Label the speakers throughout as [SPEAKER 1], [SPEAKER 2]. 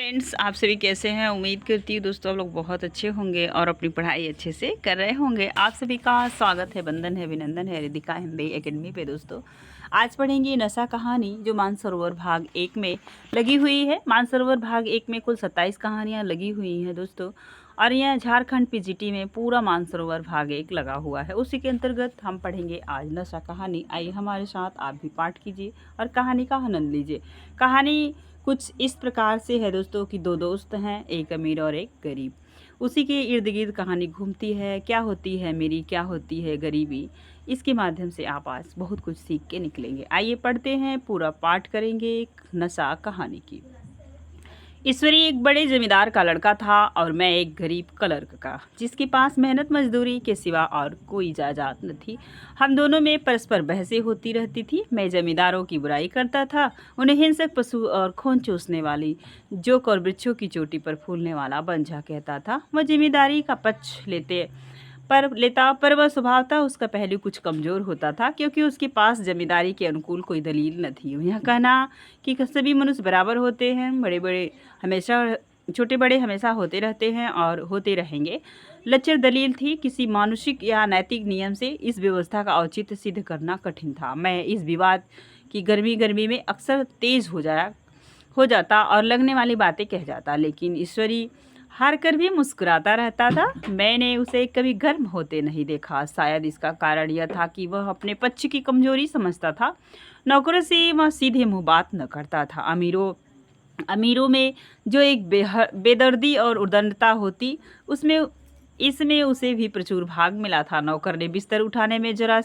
[SPEAKER 1] Friends, आप सभी कैसे हैं। उम्मीद करती हूँ दोस्तों आप लोग बहुत अच्छे होंगे और अपनी पढ़ाई अच्छे से कर रहे होंगे। आप सभी का स्वागत है, वंदन है, अभिनंदन है रिदिका हिंदी एकेडमी पे। दोस्तों आज पढ़ेंगे नशा कहानी, जो मानसरोवर भाग 1 में लगी हुई है। मानसरोवर भाग 1 में कुल 27 कहानियाँ लगी हुई हैं दोस्तों, और यह झारखंड पीजीटी में पूरा मानसरोवर भाग 1 लगा हुआ है। उसी के अंतर्गत हम पढ़ेंगे आज नशा कहानी। आइए हमारे साथ आप भी पाठ कीजिए और कहानी का आनंद लीजिए। कहानी कुछ इस प्रकार से है दोस्तों कि दो दोस्त हैं, एक अमीर और एक गरीब। उसी के इर्द गिर्द कहानी घूमती है। क्या होती है मेरी, क्या होती है गरीबी, इसके माध्यम से आप आज बहुत कुछ सीख के निकलेंगे। आइए पढ़ते हैं, पूरा पाठ करेंगे एक नशा कहानी की। ईश्वरी एक बड़े जमींदार का लड़का था और मैं एक गरीब क्लर्क का, जिसके पास मेहनत मजदूरी के सिवा और कोई जायदाद न थी। हम दोनों में परस्पर बहसें होती रहती थी। मैं जमींदारों की बुराई करता था, उन्हें हिंसक, पशु और खून चूसने वाली, जोक और वृक्षों की चोटी पर फूलने वाला बंझा कहता था। वह जिम्मेदारी का पक्ष पर वह स्वभावतः उसका पहलू कुछ कमज़ोर होता था, क्योंकि उसके पास जमींदारी के अनुकूल कोई दलील न थी। यह कहना कि सभी मनुष्य बराबर होते हैं, बड़े बड़े हमेशा छोटे बड़े हमेशा होते रहते हैं और होते रहेंगे, लचर दलील थी। किसी मानुषिक या नैतिक नियम से इस व्यवस्था का औचित्य सिद्ध करना कठिन था। मैं इस विवाद की गर्मी में अक्सर तेज हो जाता और लगने वाली बातें कह जाता, लेकिन ईश्वरी हार कर भी मुस्कुराता रहता था। मैंने उसे कभी गर्म होते नहीं देखा। शायद इसका कारण यह था कि वह अपने पक्ष की कमजोरी समझता था। नौकरों से वह सीधे मुंह बात न करता था। अमीरों में जो एक बेदर्दी और उदंडता होती, उसमें इसमें उसे भी प्रचुर भाग मिला था। नौकर ने बिस्तर उठाने में जरा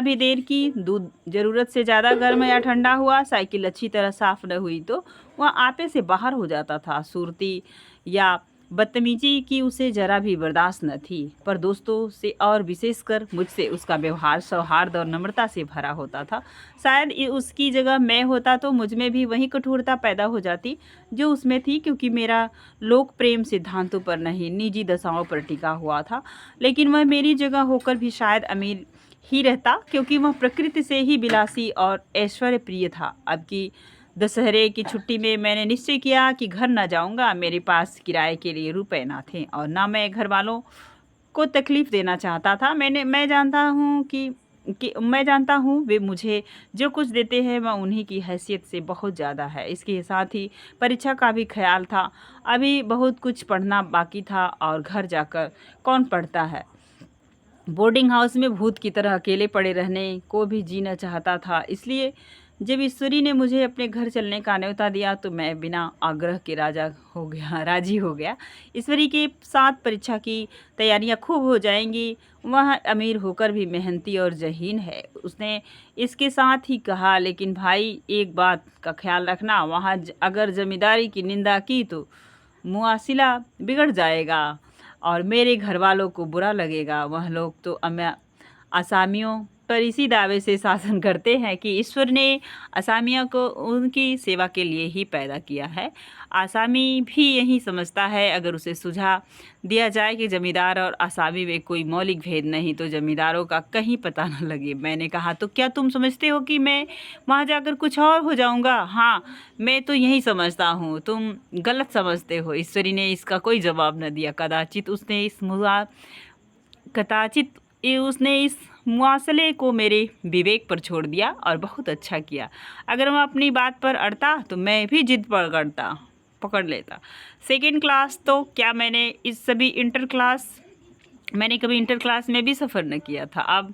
[SPEAKER 1] भी देर की, दूध ज़रूरत से ज़्यादा गर्म या ठंडा हुआ, साइकिल अच्छी तरह साफ न हुई तो वह आपे से बाहर हो जाता था। सुरती या बदतमीजी की उसे जरा भी बर्दाश्त न थी, पर दोस्तों से और विशेषकर मुझसे उसका व्यवहार सौहार्द और नम्रता से भरा होता था। शायद उसकी जगह मैं होता तो मुझ में भी वही कठोरता पैदा हो जाती जो उसमें थी, क्योंकि मेरा लोक प्रेम सिद्धांतों पर नहीं, निजी दशाओं पर टिका हुआ था। लेकिन वह मेरी जगह होकर भी शायद अमीर ही रहता, क्योंकि वह प्रकृति से ही विलासी और ऐश्वर्य प्रिय था। अब की दशहरे की छुट्टी में मैंने निश्चय किया कि घर न जाऊंगा। मेरे पास किराए के लिए रुपए ना थे और ना मैं घर वालों को तकलीफ़ देना चाहता था। मैं जानता हूँ वे मुझे जो कुछ देते हैं वह उन्हीं की हैसियत से बहुत ज़्यादा है। इसके साथ ही परीक्षा का भी ख्याल था। अभी बहुत कुछ पढ़ना बाकी था और घर जाकर कौन पढ़ता है। बोर्डिंग हाउस में भूत की तरह अकेले पड़े रहने को भी जीना चाहता था। इसलिए जब ईश्वरी ने मुझे अपने घर चलने का न्योता दिया तो मैं बिना आग्रह के राजी हो गया। ईश्वरी के साथ परीक्षा की तैयारियां खूब हो जाएंगी। वह अमीर होकर भी मेहनती और ज़हीन है, उसने इसके साथ ही कहा। लेकिन भाई एक बात का ख्याल रखना, वहाँ अगर जमींदारी की निंदा की तो मुआसिला बिगड़ जाएगा और मेरे घर वालों को बुरा लगेगा। वह लोग तो असामियों पर इसी दावे से शासन करते हैं कि ईश्वर ने असामियों को उनकी सेवा के लिए ही पैदा किया है। आसामी भी यही समझता है। अगर उसे सुझाव दिया जाए कि जमींदार और आसामी में कोई मौलिक भेद नहीं तो जमींदारों का कहीं पता न लगे। मैंने कहा, तो क्या तुम समझते हो कि मैं वहाँ जाकर कुछ और हो जाऊँगा? हाँ, मैं तो यही समझता हूँ, तुम गलत समझते हो। ईश्वरी ने इसका कोई जवाब न दिया। उसने इस मुआसले को मेरे विवेक पर छोड़ दिया और बहुत अच्छा किया। अगर वह अपनी बात पर अड़ता तो मैं भी जिद पकड़ लेता। सेकेंड क्लास तो क्या, मैंने कभी इंटर क्लास में भी सफ़र न किया था। अब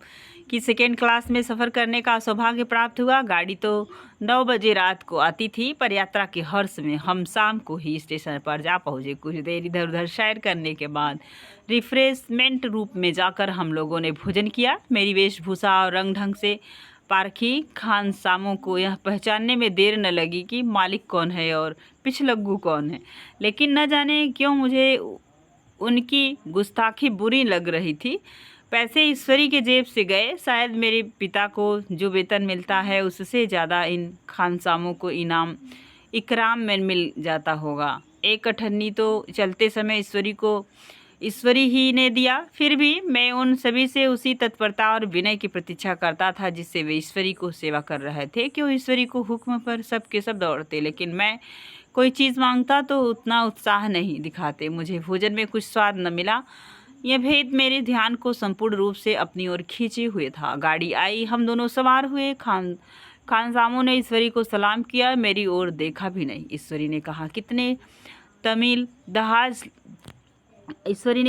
[SPEAKER 1] कि सेकेंड क्लास में सफ़र करने का सौभाग्य प्राप्त हुआ। गाड़ी तो 9 बजे रात को आती थी, पर यात्रा के हर्ष में हम शाम को ही स्टेशन पर जा पहुँचे। कुछ देर इधर उधर सैर करने के बाद रिफ्रेशमेंट रूप में जाकर हम लोगों ने भोजन किया। मेरी वेशभूषा और रंग ढंग से पारखी खानसामों को यह पहचानने में देर न लगी कि मालिक कौन है और पिछलग्गू कौन है। लेकिन न जाने क्यों मुझे उनकी गुस्ताखी बुरी लग रही थी। पैसे ईश्वरी के जेब से गए। शायद मेरे पिता को जो वेतन मिलता है उससे ज़्यादा इन खानसामों को इकराम में मिल जाता होगा। एक अठन्नी तो चलते समय ईश्वरी ही ने दिया। फिर भी मैं उन सभी से उसी तत्परता और विनय की प्रतीक्षा करता था जिससे वे ईश्वरी को सेवा कर रहे थे। क्यों ईश्वरी को हुक्म पर सब के सब दौड़ते, लेकिन मैं कोई चीज़ मांगता तो उतना उत्साह नहीं दिखाते। मुझे भोजन में कुछ स्वाद न मिला। यह भेद मेरे ध्यान को संपूर्ण रूप से अपनी ओर खींचे हुए था। गाड़ी आई, हम दोनों सवार हुए। खानसामों ने ईश्वरी को सलाम किया, मेरी ओर देखा भी नहीं। ईश्वरी ने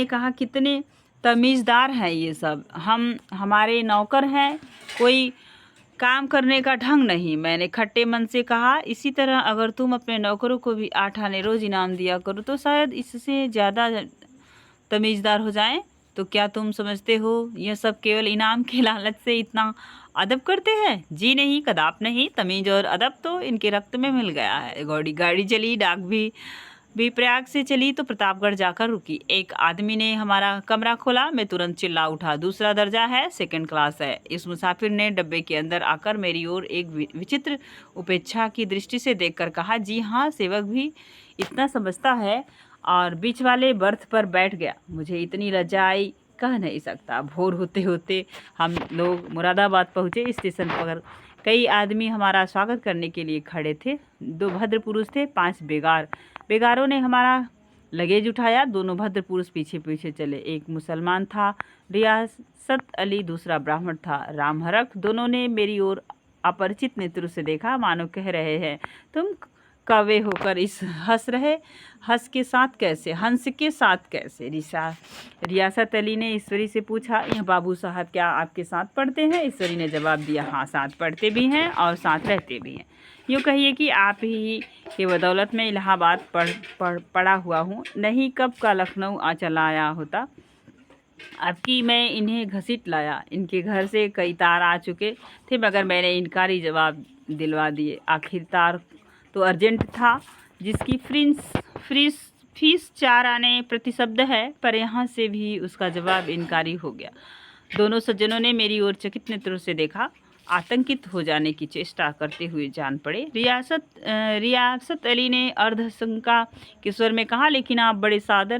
[SPEAKER 1] कहा, कितने तमीज़दार हैं ये सब। हमारे नौकर हैं, कोई काम करने का ढंग नहीं। मैंने खट्टे मन से कहा, इसी तरह अगर तुम अपने नौकरों को भी 8 आने रोज इनाम दिया करो तो शायद इससे ज़्यादा तमीज़दार हो जाएं। तो क्या तुम समझते हो यह सब केवल इनाम के लालच से इतना अदब करते हैं? जी नहीं, कदाप नहीं। तमीज़ और अदब तो इनके रक्त में मिल गया है। गाड़ी चली। डाक भी प्रयाग से चली तो प्रतापगढ़ जाकर रुकी। एक आदमी ने हमारा कमरा खोला। मैं तुरंत चिल्ला उठा, दूसरा दर्जा है, 2nd क्लास है। इस मुसाफिर ने डब्बे के अंदर आकर मेरी ओर एक विचित्र उपेक्षा की दृष्टि से देखकर कहा, जी हाँ, सेवक भी इतना समझता है, और बीच वाले बर्थ पर बैठ गया। मुझे इतनी लज्जा आई, कह नहीं सकता। भोर होते होते हम लोग मुरादाबाद पहुँचे। स्टेशन पर कई आदमी हमारा स्वागत करने के लिए खड़े थे। 2 भद्र पुरुष थे, 5 बेगारों ने हमारा लगेज उठाया। दोनों भद्र पुरुष पीछे पीछे चले। एक मुसलमान था, रियासत अली, दूसरा ब्राह्मण था, राम हरख। दोनों ने मेरी ओर अपरिचित नेत्रों से देखा, मानो कह रहे हैं, तुम कौवे होकर इस हंस के साथ कैसे? रियासत अली ने ईश्वरी से पूछा, यह बाबू साहब क्या आपके साथ पढ़ते हैं? ईश्वरी ने जवाब दिया, हाँ, साथ पढ़ते भी हैं और साथ रहते भी हैं। यूँ कहिए कि आप ही के बदौलत में इलाहाबाद पढ़ा हुआ हूँ, नहीं कब का लखनऊ चला आया होता। आपकी मैं इन्हें घसीट लाया। इनके घर से कई तार आ चुके थे, मगर मैंने इनकारी जवाब दिलवा दिए। आखिर तार तो अर्जेंट था, जिसकी फीस 4 आने प्रति शब्द है, पर यहाँ से भी उसका जवाब इनकारी हो गया। दोनों सज्जनों ने मेरी ओर चकित नेत्रों से देखा, आतंकित हो जाने की चेष्टा करते हुए जान पड़े। रियासत अली ने अर्धशंका के स्वर में कहा, लेकिन आप बड़े सादे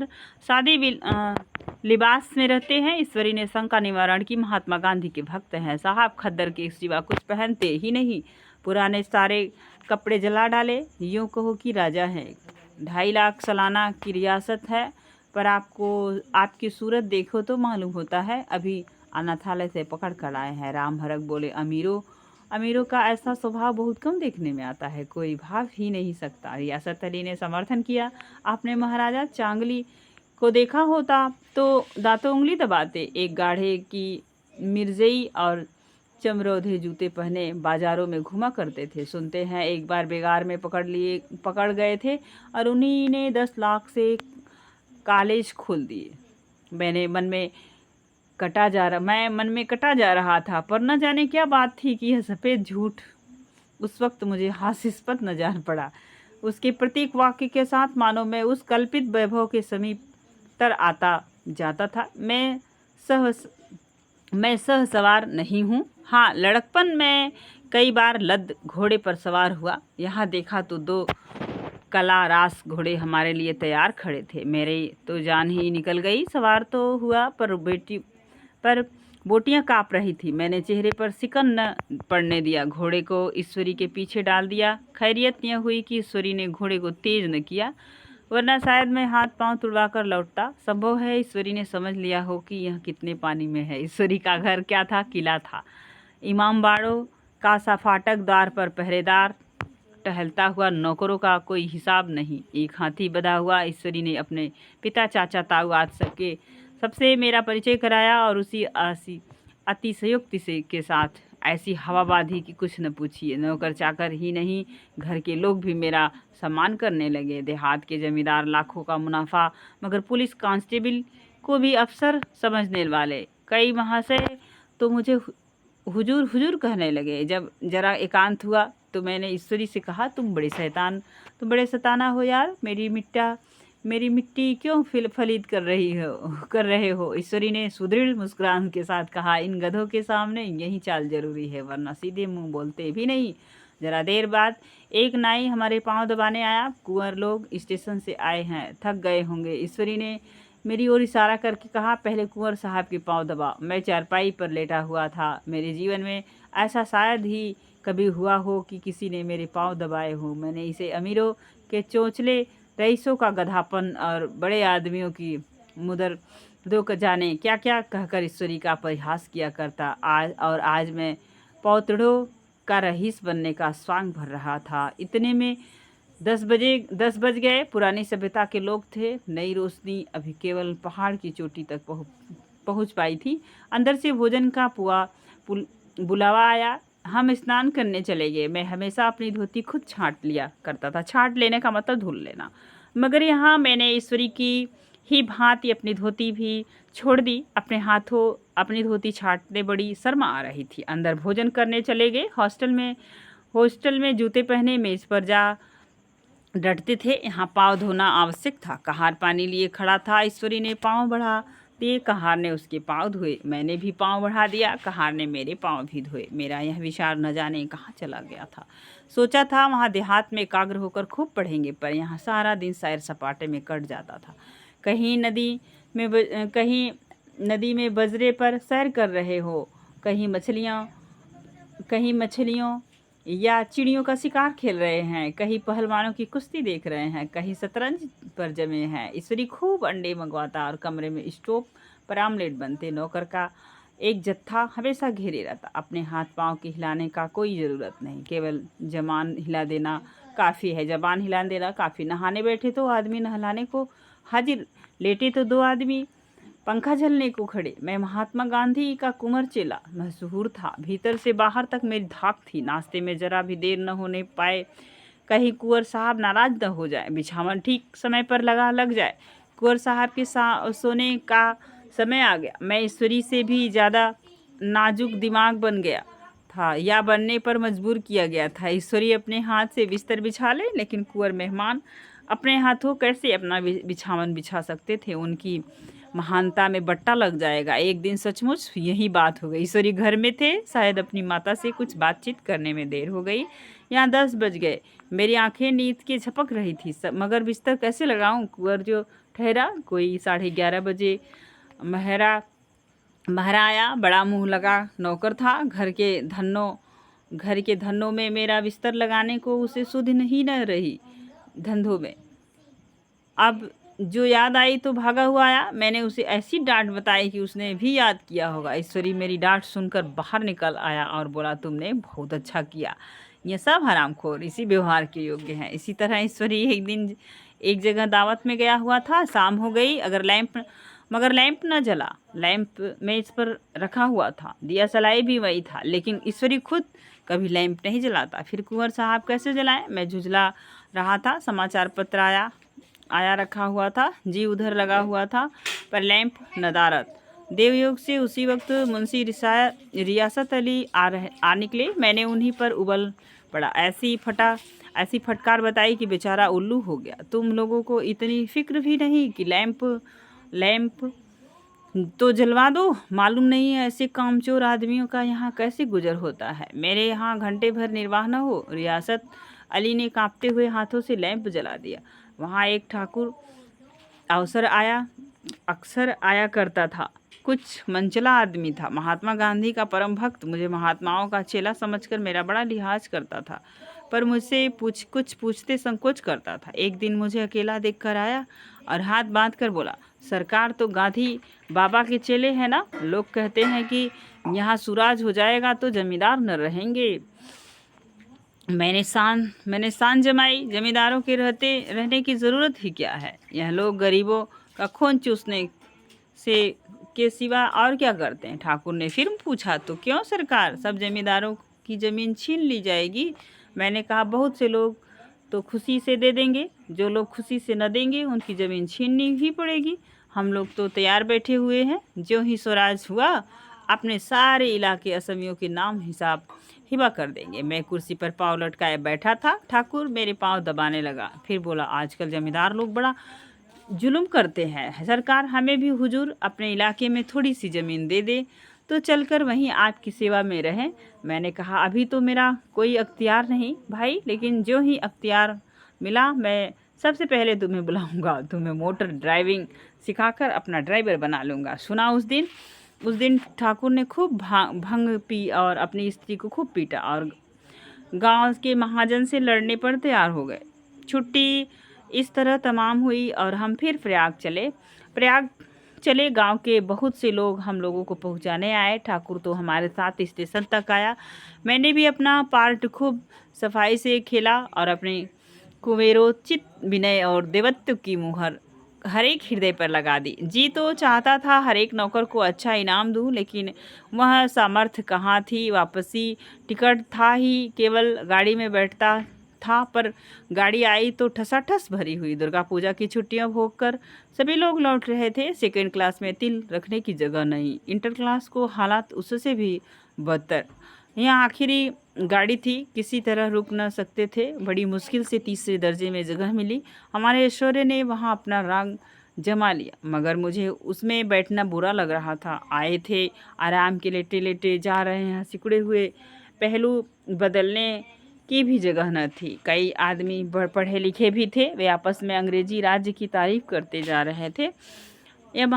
[SPEAKER 1] लिबास में रहते हैं। ईश्वरी ने शंका निवारण की, महात्मा गांधी के भक्त हैं साहब, खद्दर के सिवा कुछ पहनते ही नहीं, पुराने सारे कपड़े जला डाले। यूँ कहो कि राजा हैं। 2.5 लाख सालाना की रियासत है, पर आपकी सूरत देखो तो मालूम होता है अभी अनाथालय से पकड़ कर आए हैं। राम हरख बोले, अमीरों का ऐसा स्वभाव बहुत कम देखने में आता है, कोई भाव ही नहीं सकता। रियासत अली ने समर्थन किया, आपने महाराजा चांगली को देखा होता तो दांतों उंगली दबाते। एक गाढ़े की मिर्जई और चमरोधे जूते पहने बाजारों में घुमा करते थे। सुनते हैं एक बार बेगार में पकड़ गए थे और उन्हीं ने 10 लाख से कॉलेज खोल दिए। मैं मन में कटा जा रहा था, पर न जाने क्या बात थी कि यह सफ़ेद झूठ उस वक्त मुझे हास्यास्पद न जान पड़ा। उसके प्रत्येक वाक्य के साथ मानो मैं उस कल्पित वैभव के समीप तर आता जाता था। मैं सह सवार नहीं हूँ। हाँ, लड़कपन में कई बार लद घोड़े पर सवार हुआ। यहाँ देखा तो 2 कला रास घोड़े हमारे लिए तैयार खड़े थे। मेरी तो जान ही निकल गई। सवार तो हुआ, पर बोटियां काँप रही थी। मैंने चेहरे पर सिकन न पड़ने दिया, घोड़े को ईश्वरी के पीछे डाल दिया। खैरियत यह हुई कि ईश्वरी ने घोड़े को तेज न किया, वरना शायद मैं हाथ पांव तुड़वा कर लौटता। संभव है ईश्वरी ने समझ लिया हो कि यह कितने पानी में है। ईश्वरी का घर क्या था? किला था। इमामबाड़ों का सा फाटक, द्वार पर पहरेदार, टहलता हुआ नौकरों का कोई हिसाब नहीं। एक हाथी बधा हुआ। ईश्वरी ने अपने पिता, चाचा, ताऊ आदि सबसे मेरा परिचय कराया और उसी अतिशयोक्ति से के साथ ऐसी हवा बांधी कि कुछ न पूछिए। नौकर चाकर ही नहीं, घर के लोग भी मेरा सम्मान करने लगे। देहात के जमींदार लाखों का मुनाफा, मगर पुलिस कांस्टेबल को भी अफसर समझने वाले कई महाशय तो मुझे हुजूर कहने लगे। जब जरा एकांत हुआ तो मैंने ईश्वरी से कहा, तुम बड़े शैताना हो यार, मेरी मिट्टी क्यों फलीद कर रहे हो? ईश्वरी ने सुदृढ़ मुस्कुराहट के साथ कहा, इन गधों के सामने यही चाल जरूरी है, वरना सीधे मुंह बोलते भी नहीं। जरा देर बाद एक नाई हमारे पांव दबाने आया। कुंवर लोग स्टेशन से आए हैं, थक गए होंगे। ईश्वरी ने मेरी ओर इशारा करके कहा, पहले कुंवर साहब के पांव दबा। मैं चारपाई पर लेटा हुआ था। मेरे जीवन में ऐसा शायद ही कभी हुआ हो कि किसी ने मेरे पांव दबाए हो। मैंने इसे अमीरों के चोंचले रईसों का गधापन और बड़े आदमियों की मुदर दो का जाने क्या क्या कहकर ईश्वरी का परिहास किया करता। आज मैं पौतड़ों का रईस बनने का स्वांग भर रहा था। इतने में 10 बज गए। पुरानी सभ्यता के लोग थे। नई रोशनी अभी केवल पहाड़ की चोटी तक पहुंच पाई थी। अंदर से भोजन का बुलावा आया। हम स्नान करने चले गए। मैं हमेशा अपनी धोती खुद छांट लिया करता था। छांट लेने का मतलब धुल लेना, मगर यहाँ मैंने ईश्वरी की ही भांति अपनी धोती भी छोड़ दी। अपने हाथों अपनी धोती छांटने बड़ी शर्म आ रही थी। अंदर भोजन करने चले गए। हॉस्टल में जूते पहने मेज पर जा डटते थे। यहाँ पाँव धोना आवश्यक था। कहार पानी लिए खड़ा था। ईश्वरी ने पाँव बढ़ा दिए। कहार ने उसके पाँव धोए। मैंने भी पाँव बढ़ा दिया। कहार ने मेरे पाँव भी धोए। मेरा यह विचार न जाने कहाँ चला गया था। सोचा था वहाँ देहात में एकाग्र होकर खूब पढ़ेंगे, पर यहाँ सारा दिन सैर सपाटे में कट जाता था। कहीं नदी में बजरे पर सैर कर रहे हो, कहीं मछलियों या चिड़ियों का शिकार खेल रहे हैं, कहीं पहलवानों की कुश्ती देख रहे हैं, कहीं शतरंज पर जमे हैं। ईश्वरी खूब अंडे मंगवाता और कमरे में स्टोव पर आमलेट बनते। नौकर का एक जत्था हमेशा घेरे रहता। अपने हाथ पांव के हिलाने का कोई ज़रूरत नहीं, केवल जबान हिला देना काफ़ी है। जबान हिला देना काफ़ी। नहाने बैठे तो आदमी नहलाने को हाजिर, लेटे तो 2 आदमी पंखा झलने को खड़े। मैं महात्मा गांधी का कुंवर चेला मशहूर था। भीतर से बाहर तक मेरी धाक थी। नाश्ते में जरा भी देर न होने पाए, कहीं कुंवर साहब नाराज न हो जाए, बिछावन ठीक समय पर लग जाए। कुंवर साहब के सोने का समय आ गया। मैं ईश्वरी से भी ज़्यादा नाजुक दिमाग बन गया था, या बनने पर मजबूर किया गया था। ईश्वरी अपने हाथ से बिस्तर बिछा ले, लेकिन कुंवर मेहमान अपने हाथों कैसे अपना बिछावन बिछा सकते थे। उनकी महानता में बट्टा लग जाएगा। एक दिन सचमुच यही बात हो गई। ईश्वरी घर में थे। शायद अपनी माता से कुछ बातचीत करने में देर हो गई। यहाँ 10 बज गए। मेरी आंखें नींद के झपक रही थी, मगर बिस्तर कैसे लगाऊं। कुंवर जो ठहरा। कोई 11:30 बजे महरा आया। बड़ा मुंह लगा नौकर था। घर के धनों में मेरा बिस्तर लगाने को उसे सुध नहीं न रही। धंधों में अब जो याद आई तो भागा हुआ आया। मैंने उसे ऐसी डांट बताई कि उसने भी याद किया होगा। ईश्वरी मेरी डांट सुनकर बाहर निकल आया और बोला, तुमने बहुत अच्छा किया। ये सब हरामखोर इसी व्यवहार के योग्य हैं। इसी तरह ईश्वरी एक दिन एक जगह दावत में गया हुआ था। शाम हो गई मगर लैंप न जला। लैंप मेज पर रखा हुआ था। दिया सलाई भी वही था, लेकिन ईश्वरी खुद कभी लैंप नहीं जलाता। फिर कुंवर साहब कैसे जलाएं। मैं झुंझला रहा था। समाचार पत्र आया रखा हुआ था। जी उधर लगा हुआ था, पर लैंप नदारत। देवयोग से उसी वक्त मुंशी रियासत अली आ निकले। मैंने उन्हीं पर उबल पड़ा। ऐसी फटकार बताई कि बेचारा उल्लू हो गया। तुम लोगों को इतनी फिक्र भी नहीं कि लैंप तो जलवा दो। मालूम नहीं है ऐसे कामचोर आदमियों का यहाँ कैसे गुजर होता है। मेरे यहाँ घंटे भर निर्वाह न हो। रियासत अली ने कांपते हुए हाथों से लैंप जला दिया। वहाँ एक ठाकुर अक्सर आया करता था। कुछ मंचला आदमी था। महात्मा गांधी का परम भक्त। मुझे महात्माओं का चेला समझकर मेरा बड़ा लिहाज करता था, पर मुझसे कुछ पूछते संकोच करता था। एक दिन मुझे अकेला देखकर आया और हाथ बांध कर बोला, सरकार तो गांधी बाबा के चेले हैं ना। लोग कहते हैं कि यहाँ सुराज हो जाएगा तो जमींदार न रहेंगे। मैंने शान जमाई। जमींदारों के रहने की ज़रूरत ही क्या है। यह लोग गरीबों का खून चूसने के सिवा और क्या करते हैं। ठाकुर ने फिर पूछा, तो क्यों सरकार, सब जमींदारों की ज़मीन छीन ली जाएगी। मैंने कहा, बहुत से लोग तो खुशी से दे देंगे, जो लोग खुशी से न देंगे उनकी ज़मीन छीननी ही पड़ेगी। हम लोग तो तैयार बैठे हुए हैं। जो ही स्वराज हुआ अपने सारे इलाके असमियों के नाम हिसाब हिबा कर देंगे। मैं कुर्सी पर पाँव लटकाए बैठा था। ठाकुर मेरे पाँव दबाने लगा। फिर बोला, आजकल जमींदार लोग बड़ा जुल्म करते हैं। सरकार हमें भी हुजूर अपने इलाके में थोड़ी सी ज़मीन दे दे तो चलकर वहीं आपकी सेवा में रहें। मैंने कहा, अभी तो मेरा कोई अख्तियार नहीं भाई, लेकिन जो ही अख्तियार मिला मैं सबसे पहले तुम्हें बुलाऊंगा। तुम्हें मोटर ड्राइविंग सिखाकर अपना ड्राइवर बना लूँगा। सुना उस दिन ठाकुर ने खूब भंग पी और अपनी स्त्री को खूब पीटा और गांव के महाजन से लड़ने पर तैयार हो गए। छुट्टी इस तरह तमाम हुई और हम फिर प्रयाग चले। गांव के बहुत से लोग हम लोगों को पहुंचाने आए। ठाकुर तो हमारे साथ स्टेशन तक आया। मैंने भी अपना पार्ट खूब सफाई से खेला और अपने कुबेरोचित विनय और देवत्व की मुहर हर एक हृदय पर लगा दी। जी तो चाहता था हर एक नौकर को अच्छा इनाम दूं, लेकिन वह सामर्थ्य कहाँ थी। वापसी टिकट था ही, केवल गाड़ी में बैठता था, पर गाड़ी आई तो ठसाठस भरी हुई। दुर्गा पूजा की छुट्टियां भोगकर सभी लोग लौट रहे थे। सेकेंड क्लास में तिल रखने की जगह नहीं। इंटर क्लास को हालात उससे भी बदतर। यहाँ आखिरी गाड़ी थी, किसी तरह रुक न सकते थे। बड़ी मुश्किल से तीसरे दर्जे में जगह मिली। हमारे ऐश्वर्य ने वहाँ अपना रंग जमा लिया, मगर मुझे उसमें बैठना बुरा लग रहा था। आए थे आराम के, लेटे लेटे जा रहे हैं। सिकुड़े हुए पहलू बदलने की भी जगह न थी। कई आदमी पढ़े लिखे भी थे। वे आपस में अंग्रेजी राज्य की तारीफ करते जा रहे थे। यह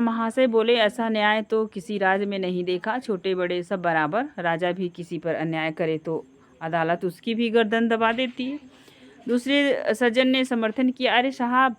[SPEAKER 1] महाशय बोले, ऐसा न्याय तो किसी राज्य में नहीं देखा। छोटे बड़े सब बराबर। राजा भी किसी पर अन्याय करे तो अदालत उसकी भी गर्दन दबा देती है। दूसरे सज्जन ने समर्थन किया, अरे साहब,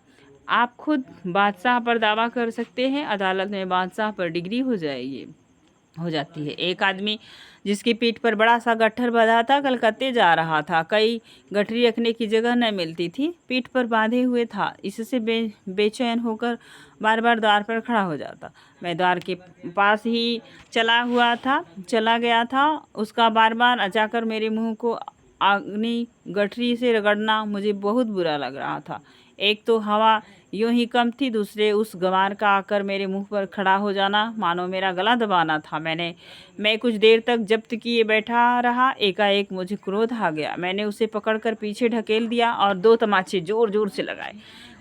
[SPEAKER 1] आप खुद बादशाह पर दावा कर सकते हैं, अदालत में बादशाह पर डिग्री हो जाती है। एक आदमी जिसकी पीठ पर बड़ा सा गट्ठर बंधा था, कलकत्ते जा रहा था। कई गठरी रखने की जगह न मिलती थी, पीठ पर बांधे हुए था। इससे बेचैन होकर बार बार द्वार पर खड़ा हो जाता। मैं द्वार के पास ही चला गया था। उसका बार बार जाकर मेरे मुंह को अग्नि गठरी से रगड़ना मुझे बहुत बुरा लग रहा था। एक तो हवा यूं ही कम थी, दूसरे उस गंवार का आकर मेरे मुंह पर खड़ा हो जाना मानो मेरा गला दबाना था। मैं कुछ देर तक जब्त किए बैठा रहा। एकाएक मुझे क्रोध आ गया। मैंने उसे पकड़कर पीछे ढकेल दिया और 2 तमाचे जोर जोर से लगाए।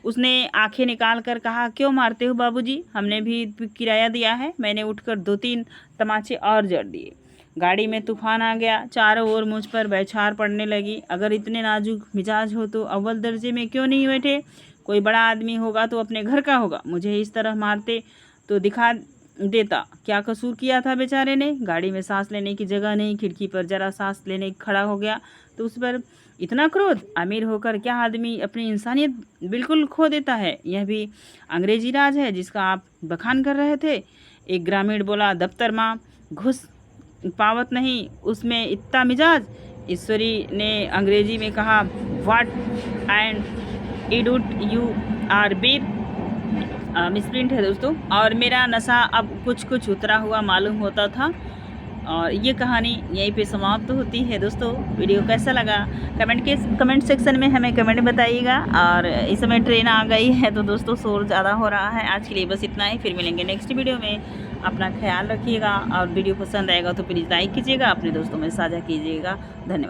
[SPEAKER 1] उसने आंखें निकाल कर कहा, क्यों मारते हो बाबूजी? हमने भी किराया दिया है। मैंने उठकर 2-3 तमाचे और जड़ दिए। गाड़ी में तूफान आ गया। चारों ओर मुझ पर बौछार पड़ने लगी। अगर इतने नाजुक मिजाज हो तो अव्वल दर्जे में क्यों नहीं बैठे? कोई बड़ा आदमी होगा तो अपने घर का होगा। मुझे इस तरह मारते तो दिखा देता। क्या कसूर किया था बेचारे ने? गाड़ी में सांस लेने की जगह नहीं। खिड़की पर जरा सांस लेने खड़ा हो गया तो उस पर इतना क्रोध। अमीर होकर क्या आदमी अपनी इंसानियत बिल्कुल खो देता है? यह भी अंग्रेजी राज है जिसका आप बखान कर रहे थे। एक ग्रामीण बोला, दफ्तर माँ घुस पावत नहीं, उसमें इतना मिजाज। ईश्वरी ने अंग्रेजी में कहा, what and idiot you are beer. Misprint है दोस्तों। और मेरा नशा अब कुछ उतरा हुआ मालूम होता था। और ये कहानी यहीं पे समाप्त होती है दोस्तों। वीडियो कैसा लगा कमेंट सेक्शन में हमें कमेंट बताइएगा। और इस समय ट्रेन आ गई है तो दोस्तों शोर ज़्यादा हो रहा है। आज के लिए बस इतना ही, फिर मिलेंगे नेक्स्ट वीडियो में। अपना ख्याल रखिएगा और वीडियो पसंद आएगा तो प्लीज़ लाइक कीजिएगा, अपने दोस्तों में साझा कीजिएगा। धन्यवाद।